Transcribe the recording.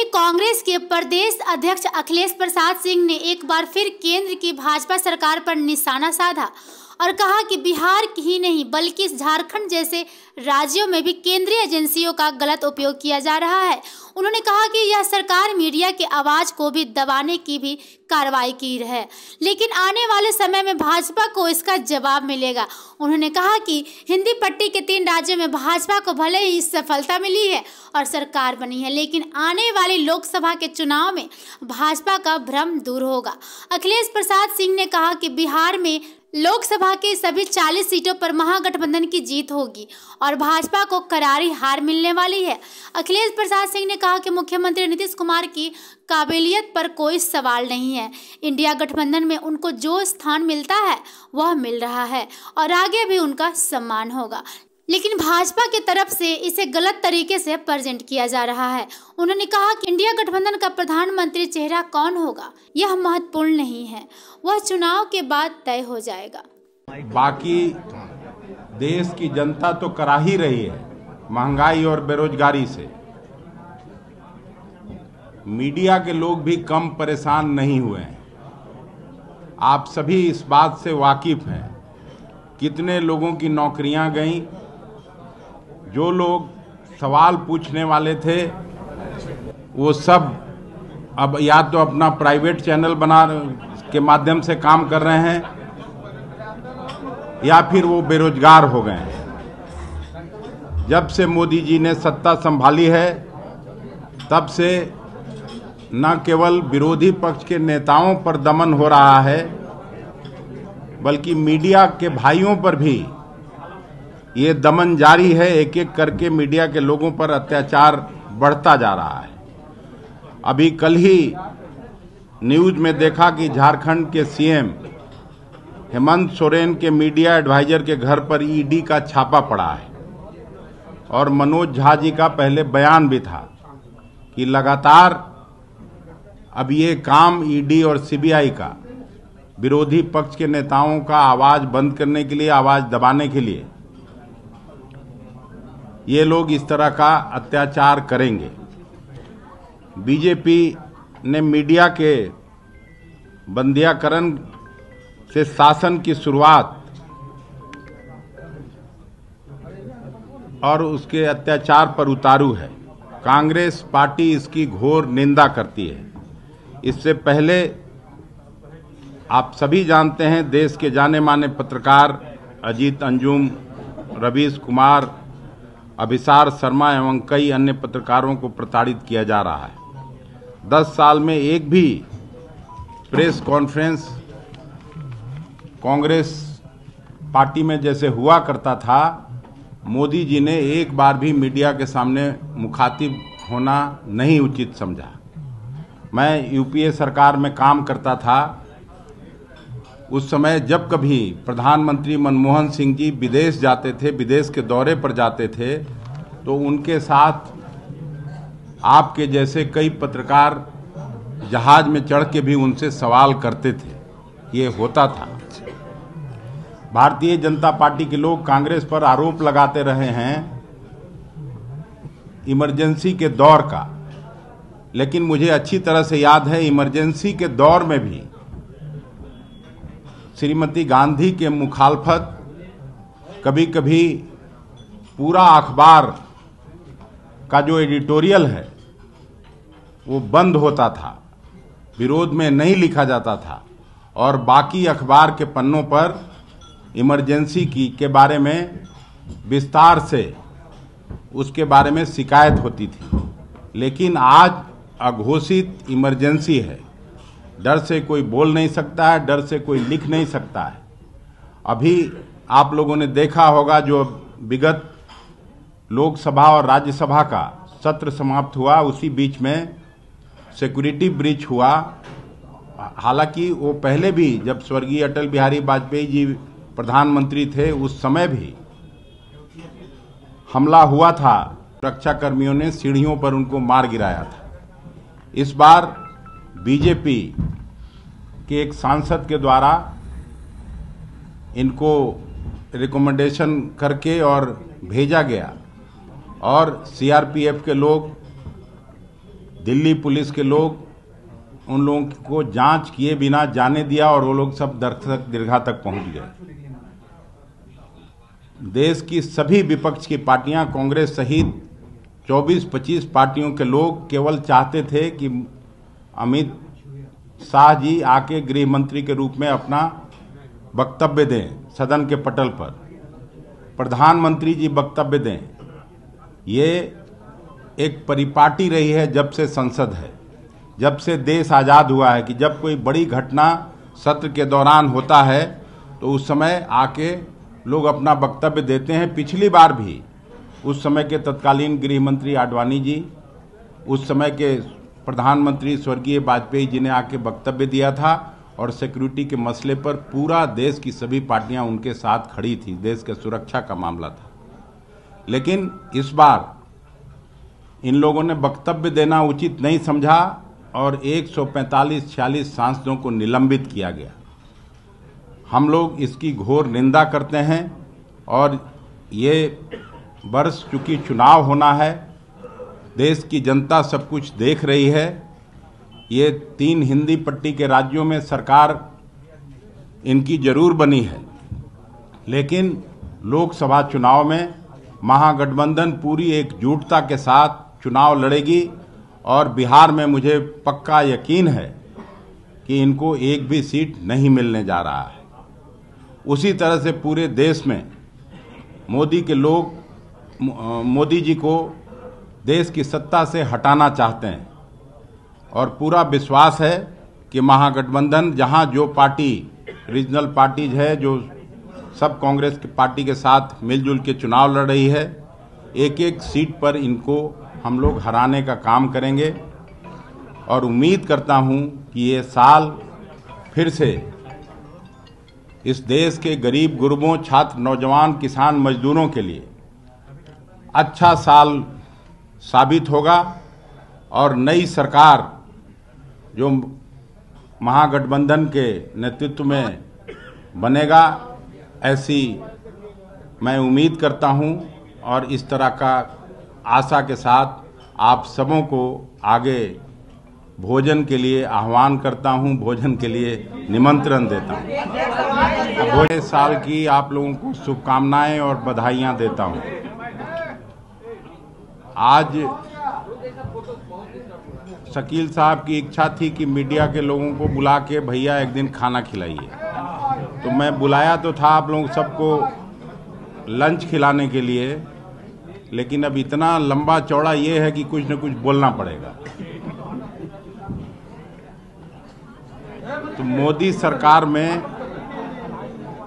कांग्रेस के प्रदेश अध्यक्ष अखिलेश प्रसाद सिंह ने एक बार फिर केंद्र की भाजपा सरकार पर निशाना साधा और कहा कि बिहार ही नहीं बल्कि झारखंड जैसे राज्यों में भी केंद्रीय एजेंसियों का गलत उपयोग किया जा रहा है। उन्होंने कहा कि यह सरकार मीडिया के आवाज को भी दबाने की भी कार्रवाई की है, लेकिन आने वाले समय में भाजपा को इसका जवाब मिलेगा। उन्होंने कहा कि हिंदी पट्टी के 3 राज्यों में भाजपा को भले ही सफलता मिली है और सरकार बनी है, लेकिन आने वाली लोकसभा के चुनाव में भाजपा का भ्रम दूर होगा। अखिलेश प्रसाद सिंह ने कहा कि बिहार में लोकसभा के सभी 40 सीटों पर महागठबंधन की जीत होगी और भाजपा को करारी हार मिलने वाली है। अखिलेश प्रसाद सिंह ने कहा कि मुख्यमंत्री नीतीश कुमार की काबिलियत पर कोई सवाल नहीं है। इंडिया गठबंधन में उनको जो स्थान मिलता है वह मिल रहा है और आगे भी उनका सम्मान होगा, लेकिन भाजपा की तरफ से इसे गलत तरीके से प्रेजेंट किया जा रहा है। उन्होंने कहा कि इंडिया गठबंधन का प्रधानमंत्री चेहरा कौन होगा यह महत्वपूर्ण नहीं है, वह चुनाव के बाद तय हो जाएगा। बाकी देश की जनता तो करा ही रही है महंगाई और बेरोजगारी से। मीडिया के लोग भी कम परेशान नहीं हुए हैं। आप सभी इस बात से वाकिफ हैं कितने लोगों की नौकरियां गईं। जो लोग सवाल पूछने वाले थे वो सब अब या तो अपना प्राइवेट चैनल बना के माध्यम से काम कर रहे हैं या फिर वो बेरोजगार हो गए हैं। जब से मोदी जी ने सत्ता संभाली है तब से न केवल विरोधी पक्ष के नेताओं पर दमन हो रहा है बल्कि मीडिया के भाइयों पर भी ये दमन जारी है। एक एक करके मीडिया के लोगों पर अत्याचार बढ़ता जा रहा है। अभी कल ही न्यूज में देखा कि झारखंड के सीएम हेमंत सोरेन के मीडिया एडवाइजर के घर पर ईडी का छापा पड़ा है और मनोज झा जी का पहले बयान भी था कि लगातार अब ये काम ईडी और सीबीआई का विरोधी पक्ष के नेताओं का आवाज बंद करने के लिए, आवाज दबाने के लिए ये लोग इस तरह का अत्याचार करेंगे। बीजेपी ने मीडिया के बंदियाकरण से शासन की शुरुआत और उसके अत्याचार पर उतारू है। कांग्रेस पार्टी इसकी घोर निंदा करती है। इससे पहले आप सभी जानते हैं देश के जाने माने पत्रकार अजीत अंजुम, रवीश कुमार, अभिसार शर्मा एवं कई अन्य पत्रकारों को प्रताड़ित किया जा रहा है। 10 साल में एक भी प्रेस कॉन्फ्रेंस कांग्रेस पार्टी में जैसे हुआ करता था, मोदी जी ने एक बार भी मीडिया के सामने मुखातिब होना नहीं उचित समझा। मैं यूपीए सरकार में काम करता था। उस समय जब कभी प्रधानमंत्री मनमोहन सिंह जी विदेश जाते थे, विदेश के दौरे पर जाते थे, तो उनके साथ आपके जैसे कई पत्रकार जहाज में चढ़ के भी उनसे सवाल करते थे। ये होता था। भारतीय जनता पार्टी के लोग कांग्रेस पर आरोप लगाते रहे हैं इमरजेंसी के दौर का, लेकिन मुझे अच्छी तरह से याद है इमरजेंसी के दौर में भी श्रीमती गांधी के मुखालफत कभी कभी पूरा अखबार का जो एडिटोरियल है वो बंद होता था, विरोध में नहीं लिखा जाता था और बाकी अखबार के पन्नों पर इमरजेंसी के बारे में विस्तार से उसके बारे में शिकायत होती थी। लेकिन आज अघोषित इमरजेंसी है। डर से कोई बोल नहीं सकता है, डर से कोई लिख नहीं सकता है। अभी आप लोगों ने देखा होगा जो विगत लोकसभा और राज्यसभा का सत्र समाप्त हुआ, उसी बीच में सिक्योरिटी ब्रीच हुआ। हालांकि वो पहले भी जब स्वर्गीय अटल बिहारी वाजपेयी जी प्रधानमंत्री थे उस समय भी हमला हुआ था। सुरक्षा कर्मियों ने सीढ़ियों पर उनको मार गिराया था। इस बार बीजेपी के एक सांसद के द्वारा इनको रिकमेंडेशन करके और भेजा गया और सीआरपीएफ के लोग दिल्ली पुलिस के लोग उन लोगों को जांच किए बिना जाने दिया और वो लोग सब दीर्घा तक पहुंच गए। देश की सभी विपक्ष की पार्टियां, कांग्रेस सहित 24-25 पार्टियों के लोग केवल चाहते थे कि अमित शाह जी आके गृह मंत्री के रूप में अपना वक्तव्य दें सदन के पटल पर, प्रधानमंत्री जी वक्तव्य दें। ये एक परिपाटी रही है जब से संसद है, जब से देश आज़ाद हुआ है, कि जब कोई बड़ी घटना सत्र के दौरान होता है तो उस समय आके लोग अपना वक्तव्य देते हैं। पिछली बार भी उस समय के तत्कालीन गृह मंत्री आडवाणी जी, उस समय के प्रधानमंत्री स्वर्गीय वाजपेयी जी ने आके वक्तव्य दिया था और सिक्योरिटी के मसले पर पूरा देश की सभी पार्टियां उनके साथ खड़ी थी। देश के सुरक्षा का मामला था। लेकिन इस बार इन लोगों ने वक्तव्य देना उचित नहीं समझा और 145-46 सांसदों को निलंबित किया गया। हम लोग इसकी घोर निंदा करते हैं और ये वर्ष चूंकि चुनाव होना है, देश की जनता सब कुछ देख रही है। ये 3 हिंदी पट्टी के राज्यों में सरकार इनकी जरूर बनी है, लेकिन लोकसभा चुनाव में महागठबंधन पूरी एकजुटता के साथ चुनाव लड़ेगी और बिहार में मुझे पक्का यकीन है कि इनको एक भी सीट नहीं मिलने जा रहा है। उसी तरह से पूरे देश में मोदी के लोग मोदी जी को देश की सत्ता से हटाना चाहते हैं और पूरा विश्वास है कि महागठबंधन जहां जो पार्टी रीजनल पार्टीज है, जो सब कांग्रेस की पार्टी के साथ मिलजुल के चुनाव लड़ रही है, एक एक सीट पर इनको हम लोग हराने का काम करेंगे। और उम्मीद करता हूं कि ये साल फिर से इस देश के गरीब गुरबों, छात्र, नौजवान, किसान, मजदूरों के लिए अच्छा साल साबित होगा और नई सरकार जो महागठबंधन के नेतृत्व में बनेगा, ऐसी मैं उम्मीद करता हूं। और इस तरह का आशा के साथ आप सबों को आगे भोजन के लिए आह्वान करता हूं, भोजन के लिए निमंत्रण देता हूं। भोजन साल की आप लोगों को शुभकामनाएं और बधाइयां देता हूं। आज शकील साहब की इच्छा थी कि मीडिया के लोगों को बुला के भैया एक दिन खाना खिलाइए, तो मैं बुलाया तो था आप लोग सबको लंच खिलाने के लिए, लेकिन अब इतना लंबा चौड़ा ये है कि कुछ न कुछ बोलना पड़ेगा। तो मोदी सरकार में